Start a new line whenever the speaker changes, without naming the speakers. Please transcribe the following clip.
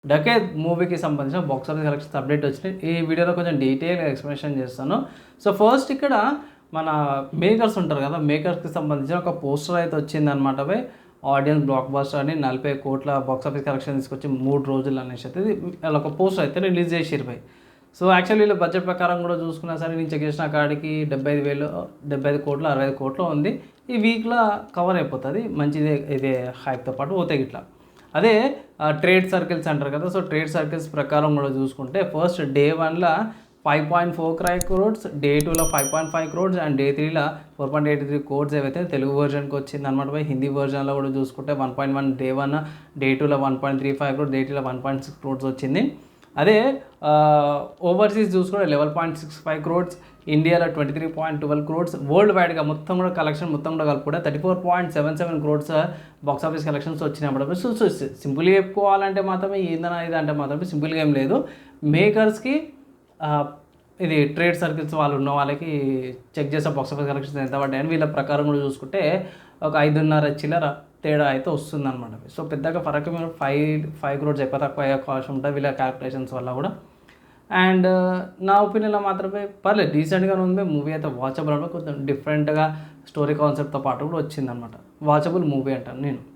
డకేత్ మూవీకి సంబంధించిన box office collections update వచ్చినాయి. ఈ వీడియోలో కొంచెం డీటెయిల్‌గా ఎక్స్‌ప్లనేషన్ చేస్తాను. సో, ఫస్ట్ ఇక్కడ మన మేకర్స్ ఉంటారు కదా! మేకర్స్‌కి సంబంధించిన ఒక పోస్టర్ అయితే వచ్చిందనమాట. ఆడియన్స్ బ్లాక్ బస్టర్ అని 40,00,00,000 బాక్స్ ఆఫీస్ కలెక్షన్ తీసుకొచ్చి 3 రోజులు అనేసి అయితే అలా ఒక పోస్టర్ అయితే రిలీజ్ చేసిర్రు భయ్. సో, యాక్చువల్లీ వీళ్ళ బడ్జెట్ ప్రకారం కూడా చూసుకున్నా సరే నేను చెక్ చేసిన కాడికి 75,000 75,00,00,000 65,00,00,000 ఉంది. ఈ వీక్‌లో కవర్ అయిపోతది. మంచిదే ఇదే హైప్‌తో పాటు పోతాయి గిట్లా. అదే ట్రేడ్ సర్కిల్స్ అంటారు కదా! సో, ట్రేడ్ సర్కిల్స్ ప్రకారం కూడా చూసుకుంటే ఫస్ట్ డే 1ల 5.4 క్రోర్స్, డే 2లో 5.5 క్రోర్స్ అండ్ డే 3ల 4.83 క్రోర్స్ ఏవైతే తెలుగు వర్షన్‌కి వచ్చిందనమాట భయ్. హిందీ వర్షన్‌లో కూడా చూసుకుంటే 1.1 డే 1, డే 2లో 1.35 క్రోర్స్, డే 3లో 1.6 క్రోర్స్ వచ్చింది. అదే ఓవర్సీస్ చూసుకుంటే 11.65 క్రోర్స్, ఇండియాలో 23.12 క్రోర్స్, వరల్డ్ వైడ్‌గా మొత్తం కూడా కలెక్షన్ మొత్తం కూడా కలుపుకుంటే 34.77 క్రోర్స్ బాక్స్ ఆఫీస్ కలెక్షన్స్ వచ్చినప్పుడు సో సింపుల్‌గా చెప్పుకోవాలంటే మాత్రమే ఏందన్నా ఇది అంటే మాత్రమే సింపుల్‌గా ఏం లేదు. మేకర్స్‌కి ఇది ట్రేడ్ సర్కిల్స్ వాళ్ళు ఉన్న వాళ్ళకి చెక్ చేసే బాక్స్ ఆఫీస్ కలెక్షన్స్ ఎంత పడ్డాయని వీళ్ళ ప్రకారం కూడా చూసుకుంటే ఒక 5.5 చిల్లర తేడా అయితే వస్తుందన్నమాట. సో, పెద్దగా ఫరక్ 5 క్రోర్స్ ఎక్కువ తక్కువ అయ్యే అవకాశం ఉంటుంది వీళ్ళ క్యాలిక్యులేషన్స్ వల్ల కూడా. అండ్ నా ఒపీనియన్‌లో మాత్రమే పర్లేదు డీసెంట్‌గానే ఉంది. మూవీ అయితే వాచబుల్ అనమాట. కొంచెం డిఫరెంట్‌గా స్టోరీ కాన్సెప్ట్‌తో పాటు కూడా వచ్చిందనమాట. వాచబుల్ మూవీ అంటాను నేను.